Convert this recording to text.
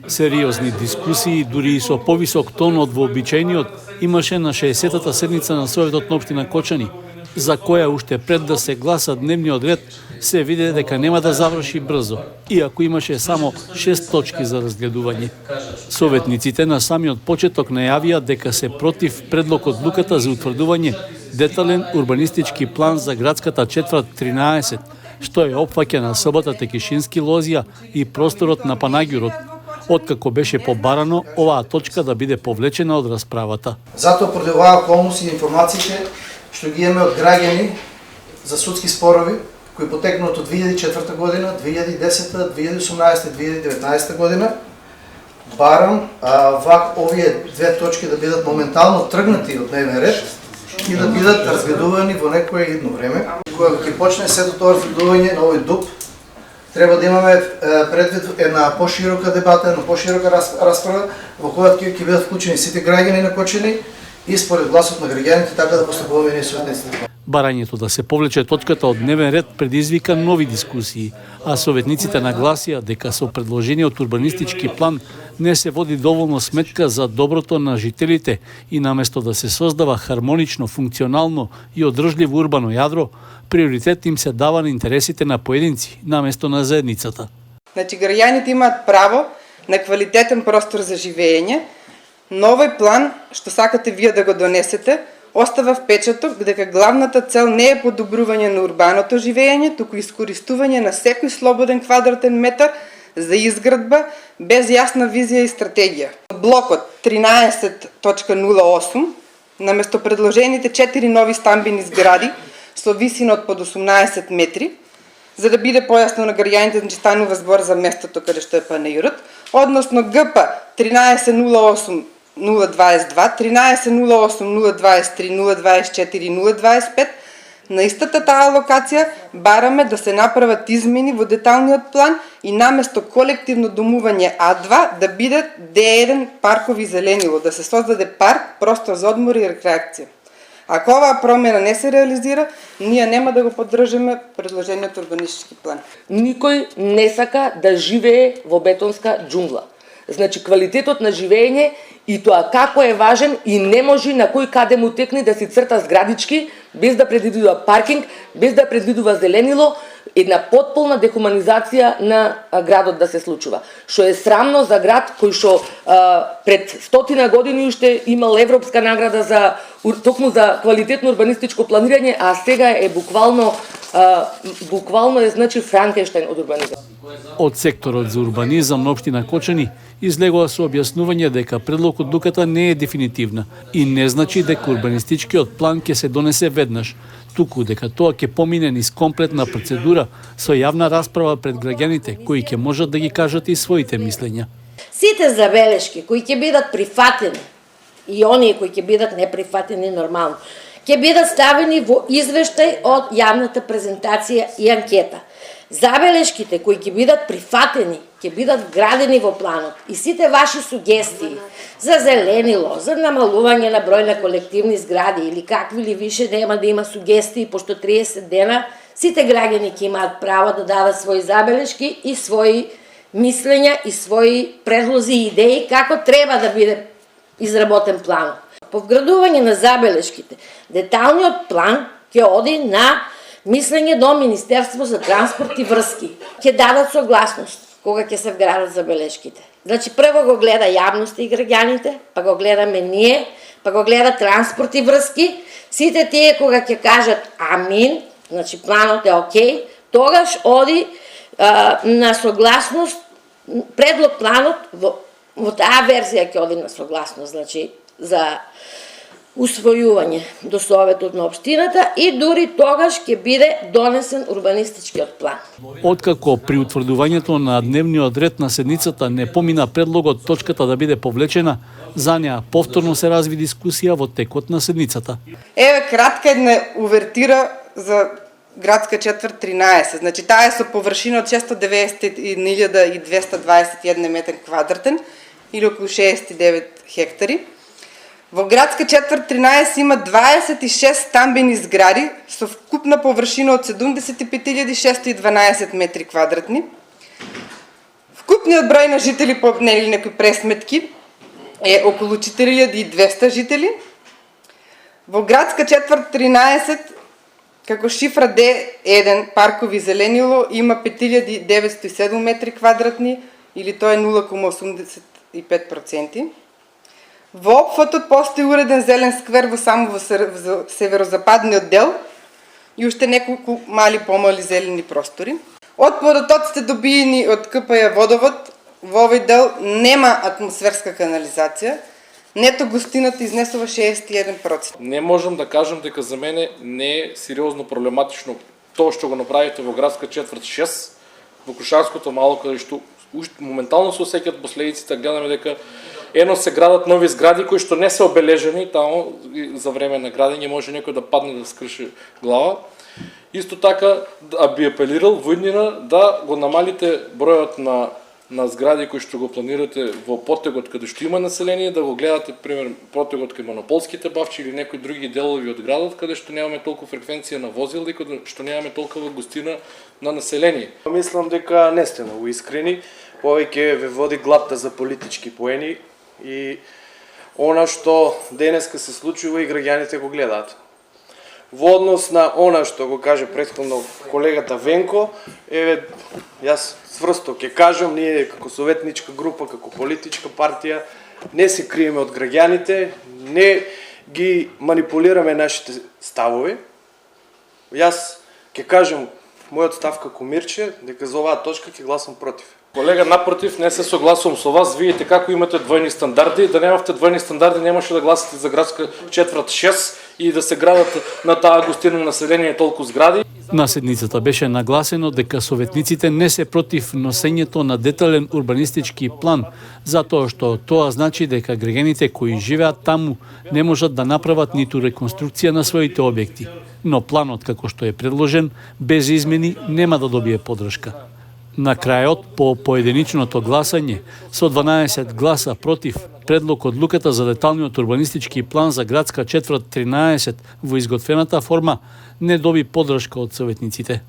Сериозни дискусии, дури и со повисок тон од вообичаениот, имаше на 60-та седница на Советот на општина Кочани, за која уште пред да се гласа дневниот ред, се виде дека нема да заврши брзо, иако имаше само 6 точки за разгледување. Советниците на самиот почеток најавија дека се против предлог одлуката за утврдување детален урбанистички план за градската четврт 13, што е опфаќа собата Текишински Лозија и просторот на Панагјурот, откако беше побарано оваа точка да биде повлечена од расправата. Затоа поради оваа околност и информациите што ги имаме од граѓани за судски спорови кои потекнуваат од 2004 година, 2010, 2018 и 2019 година, барам овие две точки да бидат моментално тргнати од дневен ред и да бидат разгледувани во некое идно време. Кога ќе почне сето тоа разгледување на овој дуб, треба да имаме предвид една поширока дебата, една поширока расправа во која ќе бидат вклучени сите граѓани на Кочани и според гласот на граѓаните така да постапуваме ние советниците. Барањето да се повлече точката од дневен ред предизвика нови дискусии, а советниците нагласија дека со предложениот урбанистички план не се води доволно сметка за доброто на жителите и наместо да се создава хармонично, функционално и одржливо урбано јадро, приоритет им се дава на интересите на поединци, наместо на заедницата. Значи, граѓаните имаат право на квалитетен простор за живење, но овој план, што сакате вие да го донесете, остава впечаток дека главната цел не е подобрување на урбаното живење, туку искористување на секој слободен квадратен метар за изградба без јасна визија и стратегија. Блокот 13.08, наместо предложените 4 нови стамбени згради со висина од под 18 метри, за да биде појасно на граѓаните, значи станува збор за местото каде што е панаирот, односно ГП 13.08 022, 13.08, 023, 024, 025, на истата таа локација бараме да се направат измени во деталниот план и наместо колективно домување А2 да биде Д1 паркови зеленило, да се создаде парк, простор за одмор и рекреација. Ако оваа промена не се реализира, ние нема да го поддржиме предложениот урбанистички план. Никој не сака да живее во бетонска џунгла. Значи, квалитетот на живење и тоа како е важен и не може на кој каде му текне да си црта зградички, без да предвидува паркинг, без да предвидува зеленило, една потполна дехуманизација на градот да се случува. Што е срамно за град кој што пред 100 години уште имал европска награда за токму за квалитетно урбанистичко планирање, а сега е буквално е значи Франкенштајн од урбанизам. Од секторот за урбанизам на општина Кочани излегува со објаснување дека предлог одлуката не е дефинитивна и не значи дека урбанистичкиот план ќе се донесе веднаш, туку дека тоа ќе помине низ комплетна процедура со јавна расправа пред граѓаните кои ќе можат да ги кажат и своите мислења. Сите забелешки кои ќе бидат прифатени и оние кои ќе бидат неприфатени нормално, ќе бидат ставени во извештај од јавната презентација и анкета. Забелешките кои ќе бидат прифатени, ќе бидат вградени во планот и сите ваши сугестии за зеленило, за намалување на број на колективни згради или какви ли више нема да има сугестии, пошто 30 дена сите граѓани ќе имаат право да дадат своји забелешки и своји мислења и своји предлози и идеи како треба да биде изработен планот. По вградување на забелешките, деталниот план ќе оди на мислење до Министерство за транспорт и врски. Ќе дадат согласност кога ќе се вградат забелешките. Значи прво го гледа јавноста и граѓаните, па го гледаме ние, па го гледа транспорт и врски. Сите тие кога ќе кажат амин, значи планот е окей, тогаш оди на согласност, предлог планот во таа верзија ќе оди на согласност, значи за усвојување до Советот на општината и дури тогаш ќе биде донесен урбанистичкиот план. Откако при утврдувањето на дневниот ред на седницата не помина предлогот точката да биде повлечена, за неа повторно се разви дискусија во текот на седницата. Еве кратка една увертира за градска четврт 13. Значи таа е со површина од 691.221 метар квадратен или околу 69 хектари. Во градска четврт 13 има 26 стамбени згради со вкупна површина од 75.612 метри квадратни. Вкупниот број на жители по некои пресметки е околу 4200 жители. Во градска четврт 13, како шифра D1 паркови зеленило има 5907 метри квадратни, или тоа е 0,85%. Во опфатот постои уреден зелен сквер само во северозападниот дел и уште неколку помали зелени простори. Отпадот сте добиени од КПЈ водовод, во овој дел нема атмосферска канализација, нето густината изнесува 61%. Не можам да кажам дека за мене не е сериозно проблематично тоа што го направите во градска четврт 6, во Крушанското мало, каде што моментално се осеќаат последиците, гледаме дека ено се градат нови згради кои што не се обележени, таму за време на градење може некој да падне да скрши глава. Исто така би апелирал во иднина да го намалите бројот на згради кои што го планирате во потегот каде што има население, да го гледате пример потегот кај монополските бавчи или некои други делови од градот каде што немаме толку фреквенција на возила и каде што немаме толкова густина на население. Мислам дека не сте многу искрени, повеќе ве води главта за политички поени и она што денеска се случува и граѓаните го гледаат. Во однос на она што го каже претходно колегата Венко, јас цврсто ќе кажам, ние како советничка група, како политичка партија, не се криеме од граѓаните, не ги манипулираме нашите ставови. Јас ќе кажам мојот став како Мирче, дека за оваа точка ќе гласам против. Колега, напротив, не се согласувам со вас. Видите како имате двојни стандарди. Да немавте двојни стандарди, немаше да гласате за градска четврт 6 и да се градат на таа густина население толку згради. На седницата беше нагласено дека советниците не се против носењето на детален урбанистички план, затоа што тоа значи дека граѓаните кои живеат таму не можат да направат ниту реконструкција на своите објекти. Но планот како што е предложен, без измени, нема да добие поддршка. На крајот, по поединичното гласање, со 12 гласа против, предлог одлуката за деталниот урбанистички план за градска четврт 13 во изготвената форма не доби поддршка од советниците.